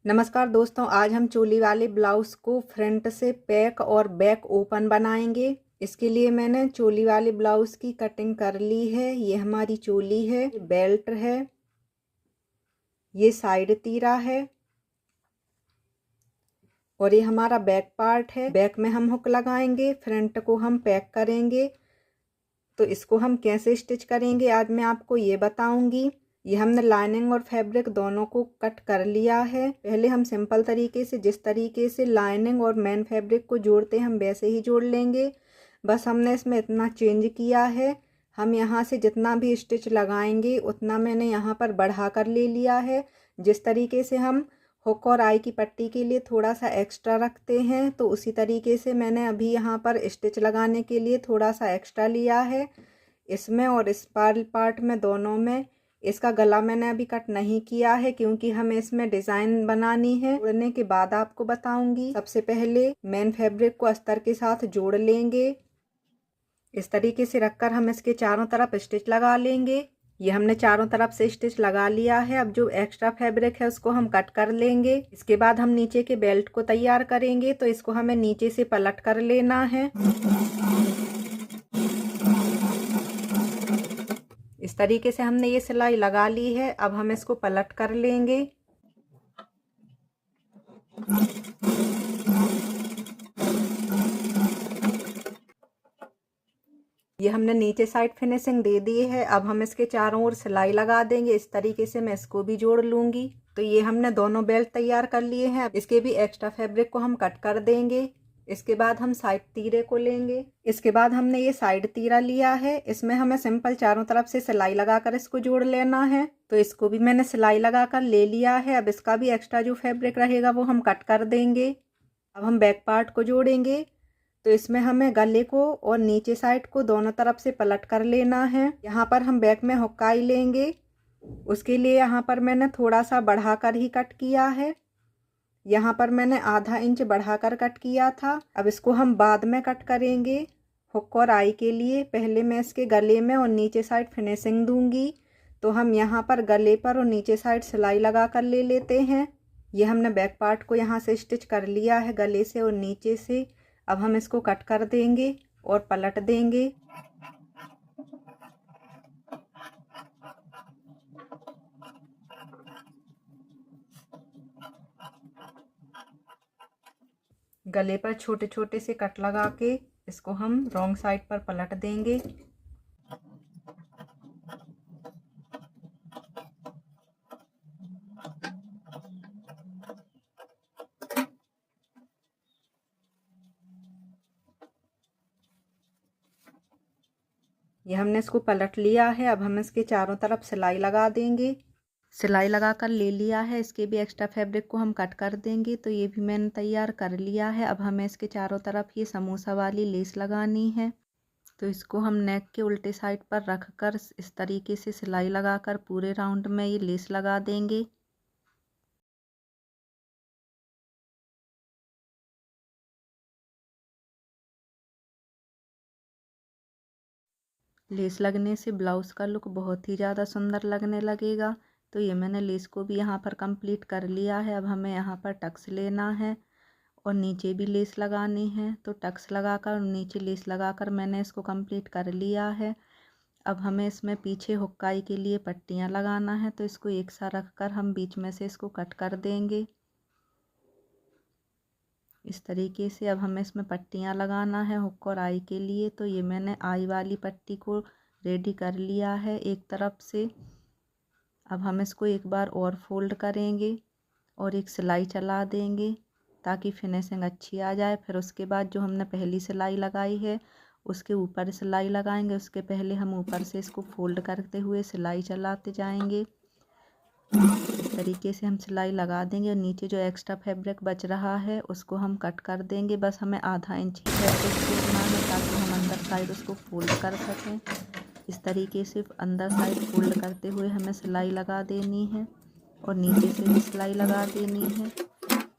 नमस्कार दोस्तों, आज हम चोली वाले ब्लाउज़ को फ्रंट से बैक और बैक ओपन बनाएंगे। इसके लिए मैंने चोली वाले ब्लाउज़ की कटिंग कर ली है। ये हमारी चोली है, बेल्ट है, ये साइड तीरा है और ये हमारा बैक पार्ट है। बैक में हम हुक लगाएंगे, फ्रंट को हम पैक करेंगे। तो इसको हम कैसे स्टिच करेंगे आज मैं आपको ये बताऊंगी। ये हमने लाइनिंग और फैब्रिक दोनों को कट कर लिया है। पहले हम सिंपल तरीके से जिस तरीके से लाइनिंग और मेन फैब्रिक को जोड़ते हैं हम वैसे ही जोड़ लेंगे। बस हमने इसमें इतना चेंज किया है, हम यहाँ से जितना भी स्टिच लगाएंगे उतना मैंने यहाँ पर बढ़ा कर ले लिया है। जिस तरीके से हम हुक और आई की पट्टी के लिए थोड़ा सा एक्स्ट्रा रखते हैं, तो उसी तरीके से मैंने अभी यहाँ पर स्टिच लगाने के लिए थोड़ा सा एक्स्ट्रा लिया है इसमें और इस पार्ट में दोनों में। इसका गला मैंने अभी कट नहीं किया है क्योंकि हमें इसमें डिज़ाइन बनानी है। जोड़ने के बाद आपको बताऊंगी। सबसे पहले मेन फैब्रिक को अस्तर के साथ जोड़ लेंगे। इस तरीके से रखकर हम इसके चारों तरफ स्टिच लगा लेंगे। ये हमने चारों तरफ से स्टिच लगा लिया है। अब जो एक्स्ट्रा फैब्रिक है उसको हम कट कर लेंगे। इसके बाद हम नीचे के बेल्ट को तैयार करेंगे, तो इसको हमें नीचे से पलट कर लेना है। इस तरीके से हमने ये सिलाई लगा ली है। अब हम इसको पलट कर लेंगे। ये हमने नीचे साइड फिनिशिंग दे दी है। अब हम इसके चारों ओर सिलाई लगा देंगे। इस तरीके से मैं इसको भी जोड़ लूंगी। तो ये हमने दोनों बेल्ट तैयार कर लिए हैं। अब इसके भी एक्स्ट्रा फैब्रिक को हम कट कर देंगे। इसके बाद हम साइड तीरे को लेंगे। इसके बाद हमने ये साइड तीरा लिया है, इसमें हमें सिंपल चारों तरफ से सिलाई लगाकर इसको जोड़ लेना है। तो इसको भी मैंने सिलाई लगाकर ले लिया है। अब इसका भी एक्स्ट्रा जो फैब्रिक रहेगा वो हम कट कर देंगे। अब हम बैक पार्ट को जोड़ेंगे। तो इसमें हमें गले को और नीचे साइड को दोनों तरफ से पलट कर लेना है। यहाँ पर हम बैक में हुक्काई लेंगे, उसके लिए यहाँ पर मैंने थोड़ा सा बढ़ाकर ही कट किया है। यहाँ पर मैंने आधा इंच बढ़ाकर कट किया था। अब इसको हम बाद में कट करेंगे हुक और आई के लिए। पहले मैं इसके गले में और नीचे साइड फिनिशिंग दूंगी। तो हम यहाँ पर गले पर और नीचे साइड सिलाई लगा कर ले लेते हैं। ये हमने बैक पार्ट को यहाँ से स्टिच कर लिया है गले से और नीचे से। अब हम इसको कट कर देंगे और पलट देंगे। गले पर छोटे छोटे से कट लगा के इसको हम रॉन्ग साइड पर पलट देंगे। ये हमने इसको पलट लिया है। अब हम इसके चारों तरफ सिलाई लगा देंगे। सिलाई लगा कर ले लिया है। इसके भी एक्स्ट्रा फैब्रिक को हम कट कर देंगे। तो ये भी मैंने तैयार कर लिया है। अब हमें इसके चारों तरफ ये समोसा वाली लेस लगानी है। तो इसको हम नेक के उल्टे साइड पर रख कर इस तरीके से सिलाई लगाकर पूरे राउंड में ये लेस लगा देंगे। लेस लगने से ब्लाउज़ का लुक बहुत ही ज़्यादा सुंदर लगने लगेगा। तो ये मैंने लेस को भी यहाँ पर कंप्लीट कर लिया है। अब हमें यहाँ पर टक्स लेना है और नीचे भी लेस लगानी है। तो टक्स लगाकर नीचे लेस लगाकर मैंने इसको कंप्लीट कर लिया है। अब हमें इसमें पीछे हुक्काई के लिए पट्टियाँ लगाना है। तो इसको एक सा रख कर हम बीच में से इसको कट कर देंगे इस तरीके से। अब हमें इसमें पट्टियाँ लगाना है हुक और आई के लिए। तो ये मैंने आई वाली पट्टी को रेडी कर लिया है एक तरफ से। अब हम इसको एक बार और फोल्ड करेंगे और एक सिलाई चला देंगे ताकि फिनिशिंग अच्छी आ जाए। फिर उसके बाद जो हमने पहली सिलाई लगाई है उसके ऊपर सिलाई लगाएंगे। उसके पहले हम ऊपर से इसको फोल्ड करते हुए सिलाई चलाते जाएंगे। इस तरीके से हम सिलाई लगा देंगे और नीचे जो एक्स्ट्रा फैब्रिक बच रहा है उसको हम कट कर देंगे। बस हमें आधा इंच ही फैब्रिक छोड़ना है ताकि हम अंदर साइड उसको फोल्ड कर सकें। इस तरीके से अंदर साइड फोल्ड करते हुए हमें सिलाई लगा देनी है और नीचे से भी सिलाई लगा देनी है।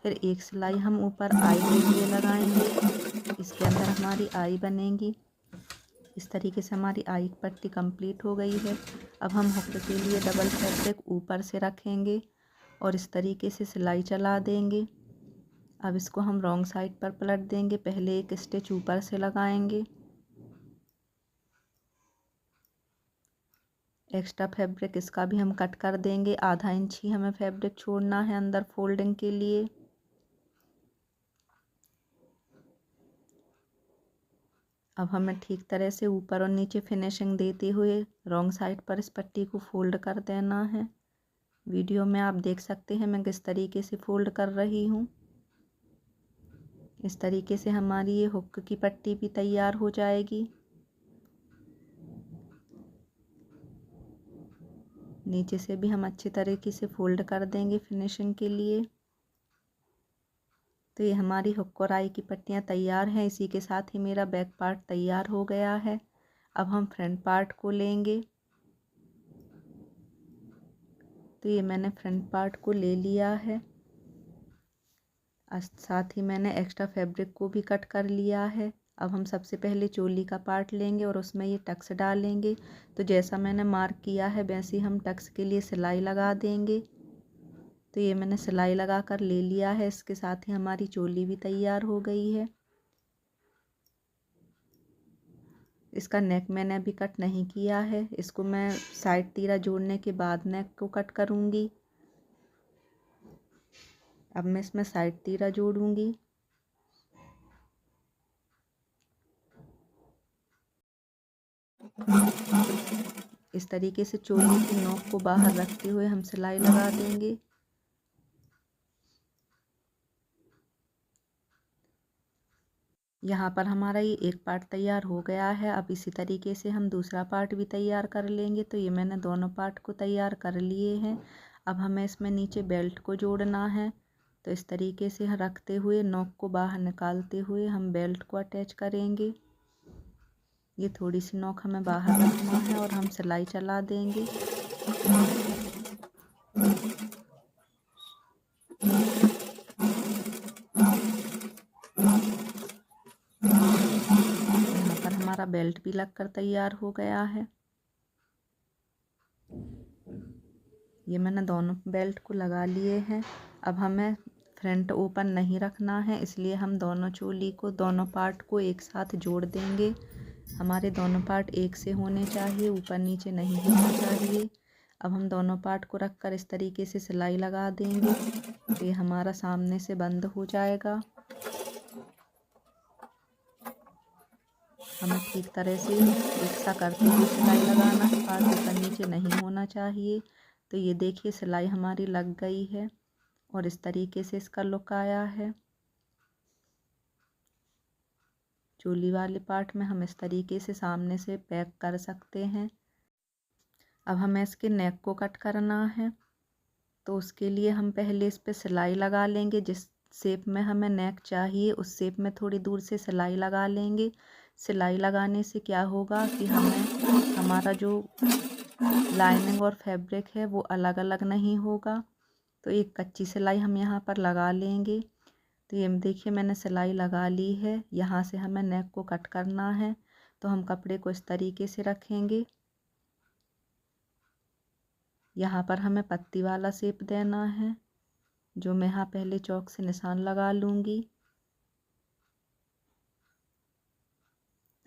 फिर एक सिलाई हम ऊपर आई के लिए लगाएंगे, इसके अंदर हमारी आई बनेगी। इस तरीके से हमारी आई पट्टी कंप्लीट हो गई है। अब हम हुक के लिए डबल फैब्रिक ऊपर से रखेंगे और इस तरीके से सिलाई चला देंगे। अब इसको हम रॉन्ग साइड पर पलट देंगे। पहले एक स्टिच ऊपर से लगाएंगे। एक्स्ट्रा फैब्रिक इसका भी हम कट कर देंगे। आधा इंच ही हमें फैब्रिक छोड़ना है अंदर फोल्डिंग के लिए। अब हमें ठीक तरह से ऊपर और नीचे फिनिशिंग देते हुए रॉन्ग साइड पर इस पट्टी को फोल्ड कर देना है। वीडियो में आप देख सकते हैं मैं किस तरीके से फोल्ड कर रही हूँ। इस तरीके से हमारी ये हुक की पट्टी भी तैयार हो जाएगी। नीचे से भी हम अच्छी तरीके से फोल्ड कर देंगे फिनिशिंग के लिए। तो ये हमारी हुक और आई की पट्टियाँ तैयार हैं। इसी के साथ ही मेरा बैक पार्ट तैयार हो गया है। अब हम फ्रंट पार्ट को लेंगे। तो ये मैंने फ्रंट पार्ट को ले लिया है। साथ ही मैंने एक्स्ट्रा फैब्रिक को भी कट कर लिया है। अब हम सबसे पहले चोली का पार्ट लेंगे और उसमें ये टक्स डालेंगे। तो जैसा मैंने मार्क किया है वैसे हम टक्स के लिए सिलाई लगा देंगे। तो ये मैंने सिलाई लगा कर ले लिया है। इसके साथ ही हमारी चोली भी तैयार हो गई है। इसका नेक मैंने अभी कट नहीं किया है। इसको मैं साइड तीरा जोड़ने के बाद नेक को कट करूँगी। अब मैं इसमें साइड तीरा जोड़ूंगी। इस तरीके से चोली की नोक को बाहर रखते हुए हम सिलाई लगा देंगे। यहाँ पर हमारा ये एक पार्ट तैयार हो गया है। अब इसी तरीके से हम दूसरा पार्ट भी तैयार कर लेंगे। तो ये मैंने दोनों पार्ट को तैयार कर लिए हैं। अब हमें इसमें नीचे बेल्ट को जोड़ना है। तो इस तरीके से रखते हुए नोक को बाहर निकालते हुए हम बेल्ट को अटैच करेंगे। ये थोड़ी सी नोक हमें बाहर रखना है और हम सिलाई चला देंगे। यहाँ पर हमारा बेल्ट भी लगकर तैयार हो गया है। ये मैंने दोनों बेल्ट को लगा लिए हैं। अब हमें फ्रंट ओपन नहीं रखना है, इसलिए हम दोनों चोली को दोनों पार्ट को एक साथ जोड़ देंगे। हमारे दोनों पार्ट एक से होने चाहिए, ऊपर नीचे नहीं होना चाहिए। अब हम दोनों पार्ट को रखकर इस तरीके से सिलाई लगा देंगे। तो ये हमारा सामने से बंद हो जाएगा। हमें ठीक तरह से एक सा करते हुए सिलाई लगाना है, पार्ट ऊपर नीचे नहीं होना चाहिए। तो ये देखिए सिलाई हमारी लग गई है और इस तरीके से इसका लुक आया है। चोली वाले पार्ट में हम इस तरीके से सामने से पैक कर सकते हैं। अब हमें इसके नेक को कट करना है। तो उसके लिए हम पहले इस पे सिलाई लगा लेंगे। जिस शेप में हमें नेक चाहिए उस शेप में थोड़ी दूर से सिलाई लगा लेंगे। सिलाई लगाने से क्या होगा कि हमें हमारा जो लाइनिंग और फैब्रिक है वो अलग अलग नहीं होगा। तो एक कच्ची सिलाई हम यहाँ पर लगा लेंगे। तो ये देखिए मैंने सिलाई लगा ली है। यहाँ से हमें नेक को कट करना है। तो हम कपड़े को इस तरीके से रखेंगे। यहाँ पर हमें पत्ती वाला शेप देना है, जो मैं यहाँ पहले चौक से निशान लगा लूँगी।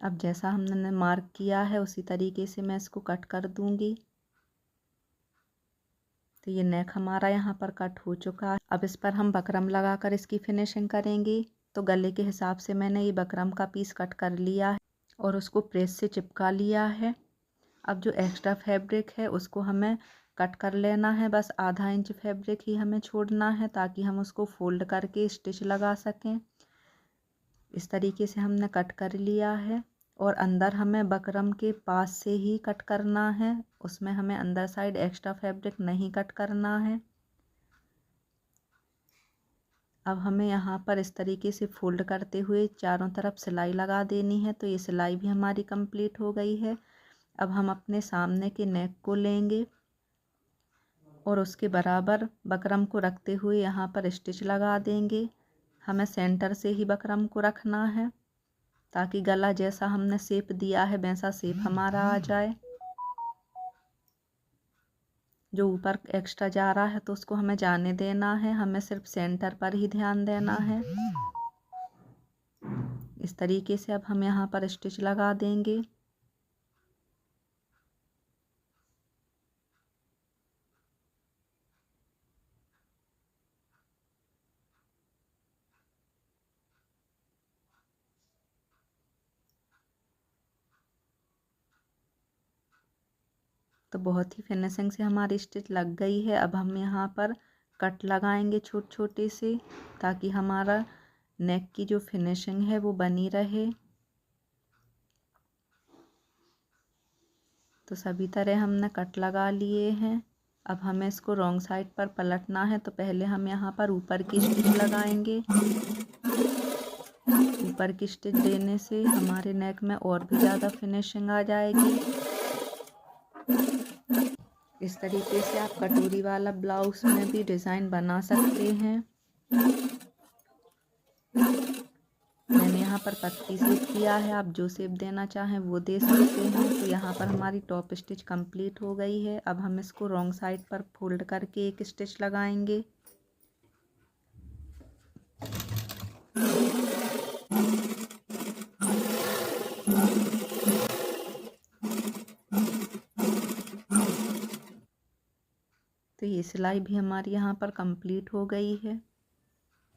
अब जैसा हमने मार्क किया है उसी तरीके से मैं इसको कट कर दूँगी। तो ये नेक हमारा यहाँ पर कट हो चुका है। अब इस पर हम बकरम लगाकर इसकी फिनिशिंग करेंगे। तो गले के हिसाब से मैंने ये बकरम का पीस कट कर लिया है और उसको प्रेस से चिपका लिया है। अब जो एक्स्ट्रा फैब्रिक है उसको हमें कट कर लेना है। बस आधा इंच फैब्रिक ही हमें छोड़ना है ताकि हम उसको फोल्ड करके स्टिच लगा सकें। इस तरीके से हमने कट कर लिया है और अंदर हमें बकरम के पास से ही कट करना है। उसमें हमें अंदर साइड एक्स्ट्रा फैब्रिक नहीं कट करना है। अब हमें यहाँ पर इस तरीके से फोल्ड करते हुए चारों तरफ सिलाई लगा देनी है। तो ये सिलाई भी हमारी कंप्लीट हो गई है। अब हम अपने सामने के नेक को लेंगे और उसके बराबर बकरम को रखते हुए यहाँ पर स्टिच लगा देंगे। हमें सेंटर से ही बकरम को रखना है ताकि गला जैसा हमने शेप दिया है वैसा शेप हमारा आ जाए। जो ऊपर एक्स्ट्रा जा रहा है तो उसको हमें जाने देना है, हमें सिर्फ सेंटर पर ही ध्यान देना है। इस तरीके से अब हम यहाँ पर स्टिच लगा देंगे। तो बहुत ही फिनिशिंग से हमारी स्टिच लग गई है। अब हम यहाँ पर कट लगाएंगे छोटे छोटे से, ताकि हमारा नेक की जो फिनिशिंग है वो बनी रहे। तो सभी तरह हमने कट लगा लिए हैं। अब हमें इसको रॉन्ग साइड पर पलटना है। तो पहले हम यहाँ पर ऊपर की स्टिच लगाएंगे। ऊपर की स्टिच देने से हमारे नेक में और भी ज़्यादा फिनिशिंग आ जाएगी। इस तरीके से आप कटोरी वाला ब्लाउज में भी डिज़ाइन बना सकते हैं। मैंने यहाँ पर पत्ती शेप किया है, आप जो शेप देना चाहें वो दे सकते हैं। तो यहाँ पर हमारी टॉप स्टिच कंप्लीट हो गई है। अब हम इसको रॉन्ग साइड पर फोल्ड करके एक स्टिच लगाएंगे। तो ये सिलाई भी हमारी यहाँ पर कंप्लीट हो गई है।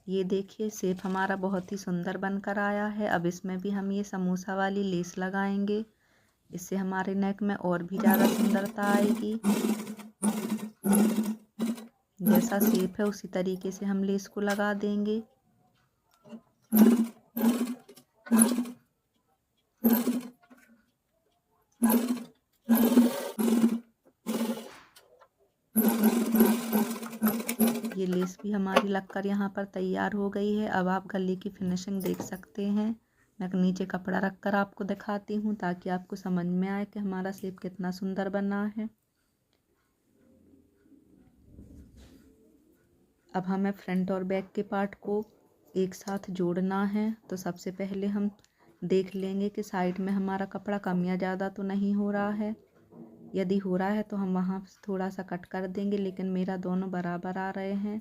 ये देखिए शेप हमारा बहुत ही सुंदर बनकर आया है। अब इसमें भी हम ये समोसा वाली लेस लगाएंगे, इससे हमारे नेक में और भी ज़्यादा सुंदरता आएगी। जैसा शेप है उसी तरीके से हम लेस को लगा देंगे। ये लेस भी हमारी लगकर यहाँ पर तैयार हो गई है। अब आप गले की फिनिशिंग देख सकते हैं। मैं नीचे कपड़ा रखकर आपको दिखाती हूँ, ताकि आपको समझ में आए कि हमारा शेप कितना सुंदर बना है। अब हमें फ्रंट और बैक के पार्ट को एक साथ जोड़ना है। तो सबसे पहले हम देख लेंगे कि साइड में हमारा कपड़ा कम या ज़्यादा तो नहीं हो रहा है। यदि हो रहा है तो हम वहाँ थोड़ा सा कट कर देंगे, लेकिन मेरा दोनों बराबर आ रहे हैं।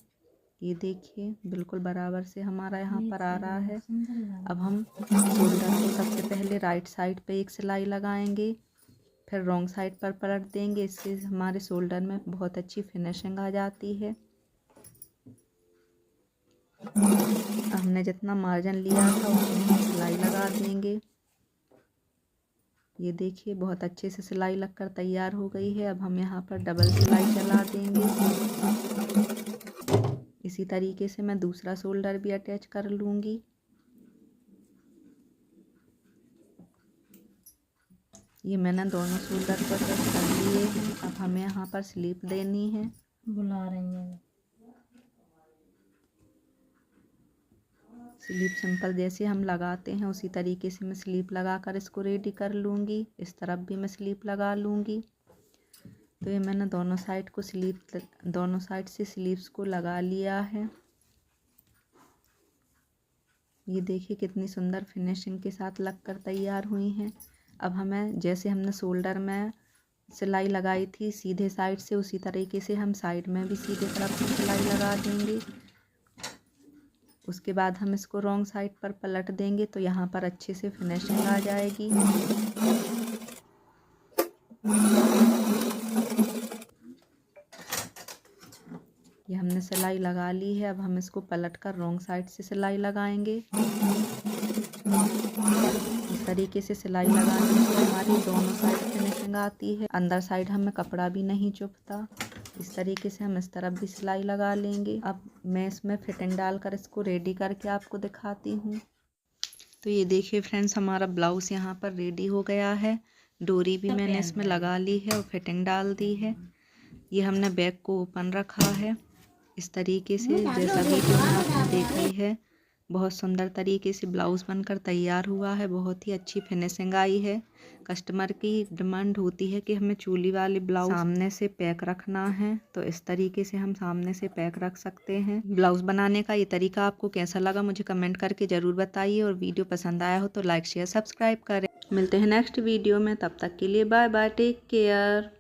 ये देखिए बिल्कुल बराबर से हमारा यहाँ पर आ रहा है। अब हम शोल्डर को सबसे पहले राइट साइड पे एक सिलाई लगाएंगे, फिर रॉन्ग साइड पर पलट देंगे। इससे हमारे शोल्डर में बहुत अच्छी फिनिशिंग आ जाती है। हमने जितना मार्जिन लिया था उसमें हम सिलाई लगा देंगे। ये देखिए बहुत अच्छे से सिलाई लगकर तैयार हो गई है। अब हम यहाँ पर डबल सिलाई चला देंगे। इसी तरीके से मैं दूसरा शोल्डर भी अटैच कर लूँगी। ये मैंने दोनों शोल्डर को अटैच कर लिए हैं। अब हमें यहाँ पर स्लीप देनी है। बुला रही हैं। स्लीप सिंपल जैसे हम लगाते हैं उसी तरीके से मैं स्लीप लगाकर इसको रेडी कर लूँगी। इस तरफ भी मैं स्लीप लगा लूँगी। तो ये मैंने दोनों साइड से स्लीव्स को लगा लिया है। ये देखिए कितनी सुंदर फिनिशिंग के साथ लगकर तैयार हुई हैं। अब हमें जैसे हमने शोल्डर में सिलाई लगाई थी सीधे साइड से, उसी तरीके से हम साइड में भी सीधे तरफ से सिलाई लगा देंगे। उसके बाद हम इसको रॉन्ग साइड पर पलट देंगे, तो यहाँ पर अच्छे से फिनिशिंग आ जाएगी। ये हमने सिलाई लगा ली है। अब हम इसको पलट कर रॉन्ग साइड से सिलाई लगाएंगे। इस तरीके से सिलाई लगाने से हमारी दोनों साइड फिनिशिंग आती है, अंदर साइड हमें कपड़ा भी नहीं चुभता। इस तरीके से हम इस तरफ भी सिलाई लगा लेंगे। अब मैं इसमें फिटिंग डालकर इसको रेडी करके आपको दिखाती हूँ। तो ये देखिए फ्रेंड्स, हमारा ब्लाउज़ यहाँ पर रेडी हो गया है। डोरी भी मैंने इसमें लगा ली है और फिटिंग डाल दी है। ये हमने बैक को ओपन रखा है इस तरीके से, जैसा वीडियो में आपने देखा ही है। बहुत सुंदर तरीके से ब्लाउज़ बनकर तैयार हुआ है। बहुत ही अच्छी फिनिशिंग आई है। कस्टमर की डिमांड होती है कि हमें चोली वाले ब्लाउज सामने से पैक रखना है, तो इस तरीके से हम सामने से पैक रख सकते हैं। ब्लाउज़ बनाने का ये तरीका आपको कैसा लगा मुझे कमेंट करके ज़रूर बताइए, और वीडियो पसंद आया हो तो लाइक शेयर सब्सक्राइब करें। मिलते हैं नेक्स्ट वीडियो में, तब तक के लिए बाय बाय, टेक केयर।